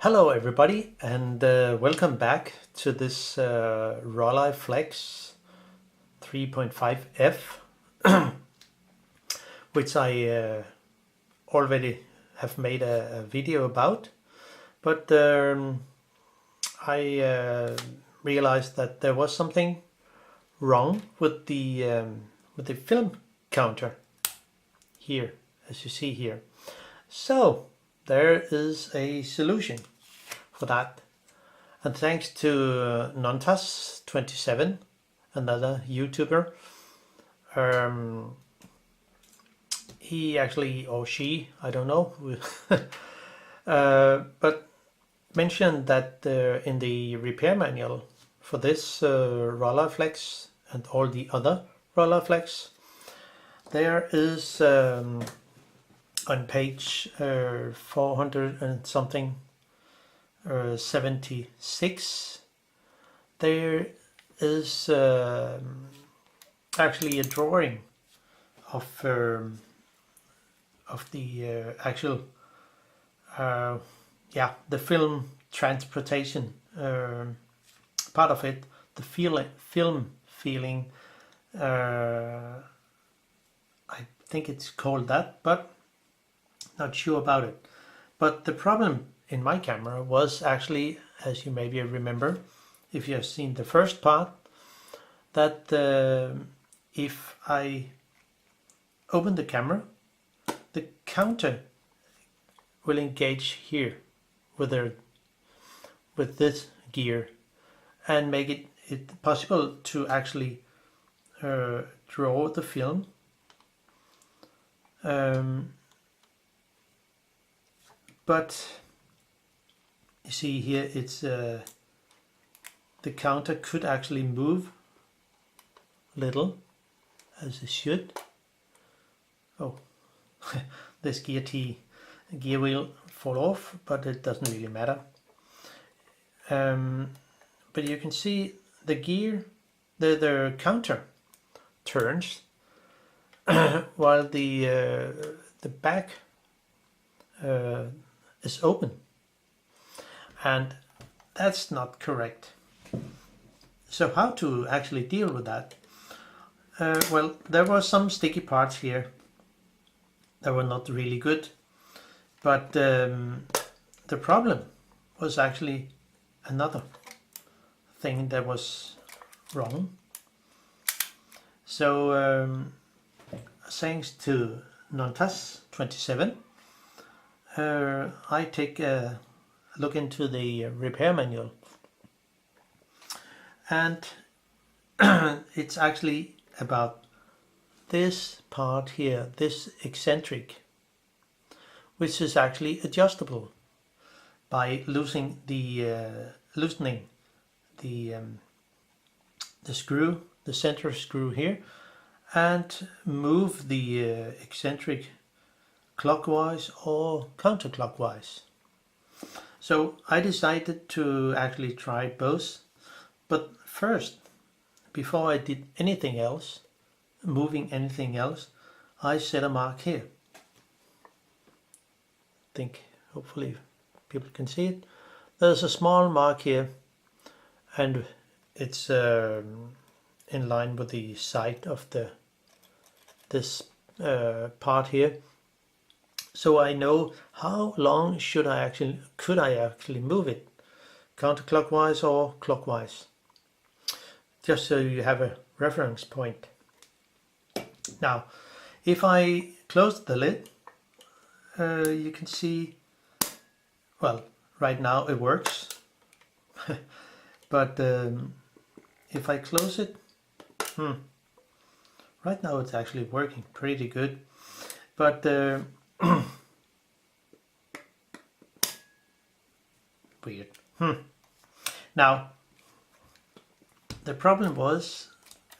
Hello everybody and welcome back to this Rolleiflex 3.5F which I already have made a video about, but I realized that there was something wrong with the film counter here, as you see here. So there is a solution for that, and thanks to Nontas27, another YouTuber, he actually, or she, I don't know, but mentioned that in the repair manual for this Rolleiflex and all the other Rolleiflex, there is on page 400 and something 76, there is actually a drawing of the actual the film transportation part of it, the film feeling, I think it's called that, but not sure about it. But the problem in my camera was actually, as you maybe remember if you have seen the first part, that if I open the camera, the counter will engage here with this gear and make it possible to actually draw the film. But you see here, it's the counter could actually move a little, as it should. Oh, this gear wheel fall off, but it doesn't really matter. But you can see the gear, the counter turns while the back is open, and that's not correct. So how to actually deal with that? Well, there were some sticky parts here that were not really good, but the problem was actually another thing that was wrong. So thanks to Nontas27, I take a look into the repair manual, and it's actually about this part here, this eccentric, which is actually adjustable by loosening the screw, the center screw here, and move the eccentric clockwise or counterclockwise. So I decided to actually try both, but first, before I did anything else, moving anything else, I set a mark here. I think hopefully people can see it. There's a small mark here, and it's in line with the side of this part here. So I know how long could I actually move it, counterclockwise or clockwise, just so you have a reference point. Now, if I close the lid, you can see, well, right now it works, but if I close it, right now it's actually working pretty good, but weird. Now, the problem was,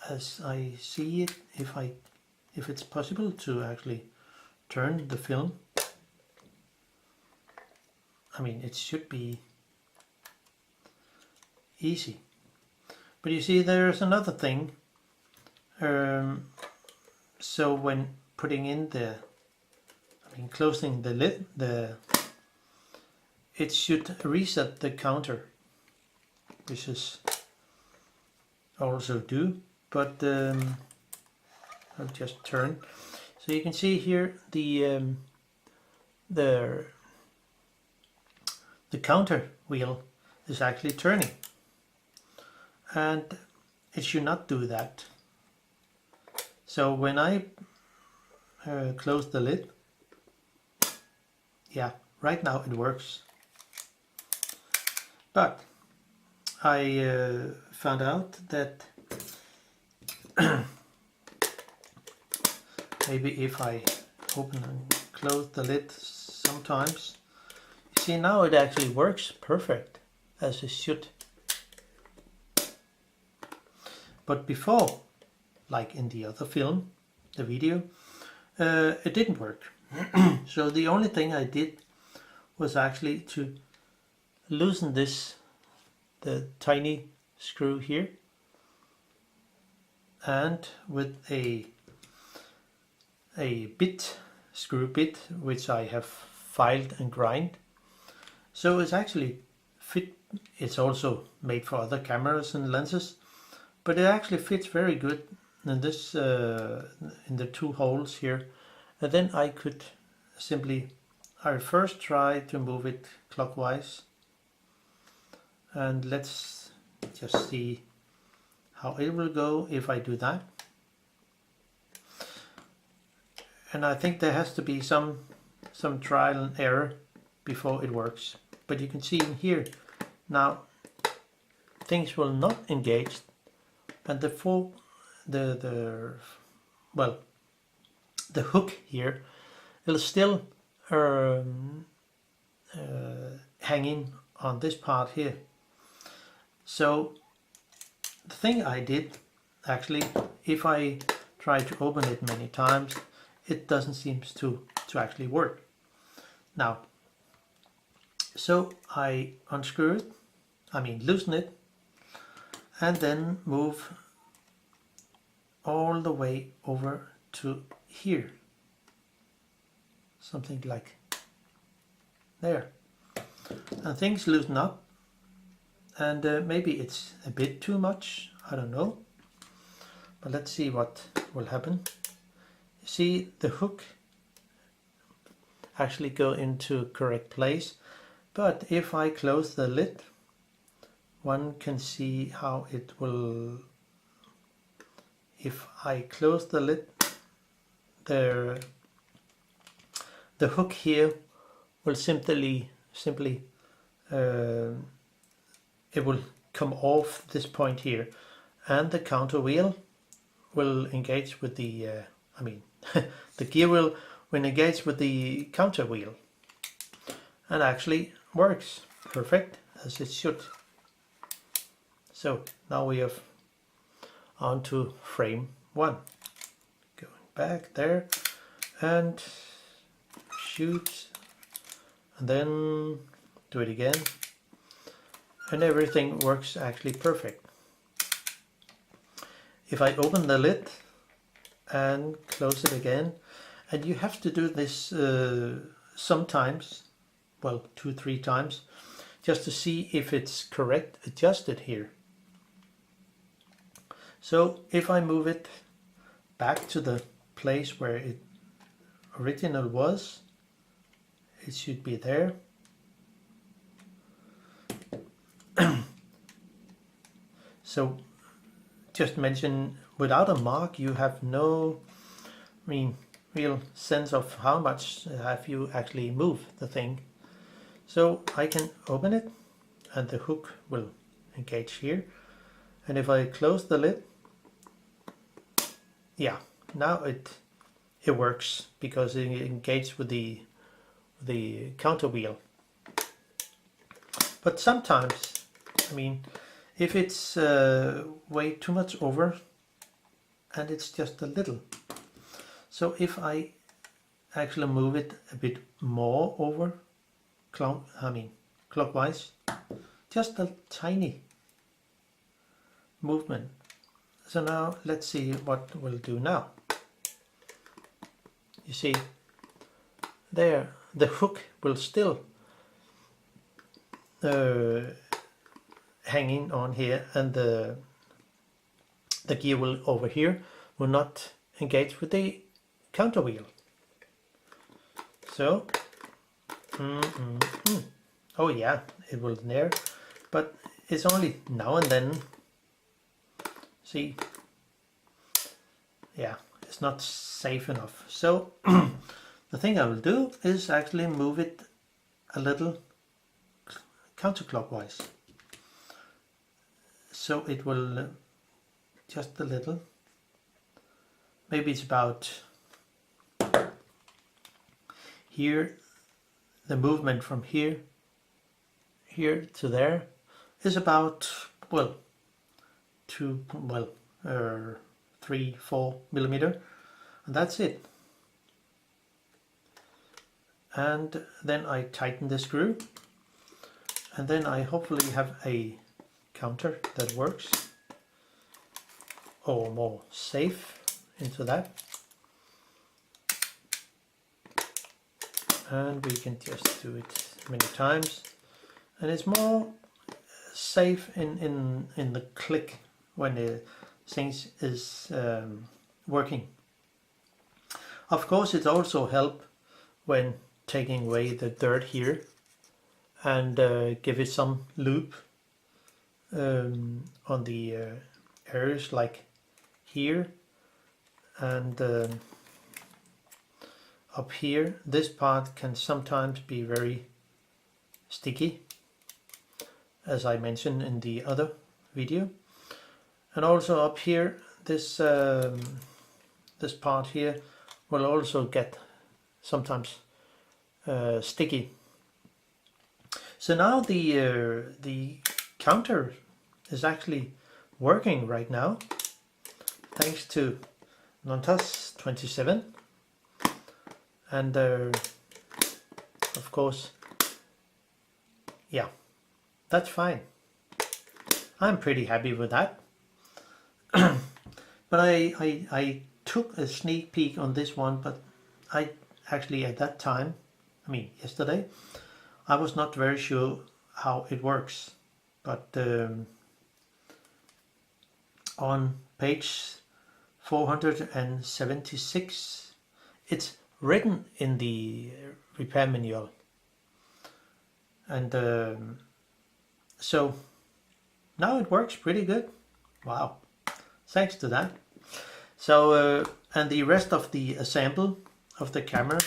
as I see it, if it's possible to actually turn the film, I mean, it should be easy. But you see, there's another thing. So when putting in closing the lid, it should reset the counter, which is also do, but I'll just turn. So you can see here the counter wheel is actually turning, and it should not do that. So when I close the lid, yeah, right now it works. But I found out that maybe if I open and close the lid sometimes, you see now it actually works perfect as it should. But before, like in the other film, the video, it didn't work. So the only thing I did was actually to loosen this, the tiny screw here, and with a screw bit which I have filed and grind. So it's actually fit. It's also made for other cameras and lenses, but it actually fits very good in this in the two holes here. And then I could simply, I first try to move it clockwise, and let's just see how it will go if I do that. And I think there has to be some trial and error before it works. But you can see in here now things will not engage, and the hook here is still hanging on this part here. So the thing I did, actually, if I try to open it many times, it doesn't seem to actually work. Now, so I unscrew it, loosen it, and then move all the way over to here. Something like there. And things loosen up, and maybe it's a bit too much, I don't know. But let's see what will happen. You see the hook actually go into correct place, but if I close the lid, one can see how it will. If I close the lid, the hook here will simply it will come off this point here, and the counter wheel will engage with the the gear wheel will engage with the counter wheel, and actually works perfect as it should. So now we have on to frame 1. Going back there and shoot, and then do it again, and everything works actually perfect. If I open the lid and close it again, and you have to do this sometimes, well, 2-3 times, just to see if it's correct adjusted here. So if I move it back to the place where it original was, it should be there. So just mention, without a mark you have no real sense of how much have you actually moved the thing. So I can open it and the hook will engage here, and if I close the lid, yeah, now it works because it engages with the counter wheel. But sometimes, if it's way too much over, and it's just a little. So if I actually move it a bit more over, clockwise, just a tiny movement. So now let's see what we'll do now. You see there, the hook will still hanging on here, and the gear will over here will not engage with the counter wheel. So oh yeah, it will there, but it's only now and then. See, yeah, it's not safe enough. So the thing I will do is actually move it a little counterclockwise, so it will just a little, maybe it's about here. The movement from here to there is about, well, 3-4 millimeter, and that's it. And then I tighten the screw, and then I hopefully have a counter that works, or more safe into that. And we can just do it many times, and it's more safe in the click when the things is working. Of course, it also helps when taking away the dirt here and give it some loop on the areas like here and up here. This part can sometimes be very sticky, as I mentioned in the other video, and also up here, this this part here will also get sometimes sticky. So now the counter is actually working right now, thanks to Nontas 27, and of course, yeah, that's fine. I'm pretty happy with that. But I took a sneak peek on this one, but I actually at that time, I mean yesterday, I was not very sure how it works. But on page 476, it's written in the repair manual, and so now it works pretty good. Wow, thanks to that. So and the rest of the assemble of the camera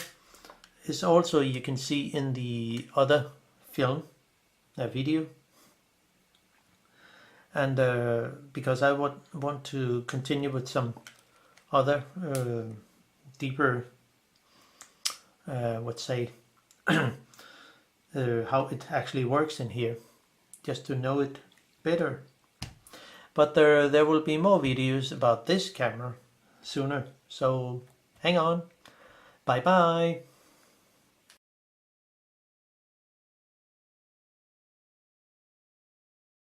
is also, you can see in the other film, video, and because I want to continue with some other deeper let's say how it actually works in here, just to know it better. But there will be more videos about this camera sooner, so hang on. Bye bye.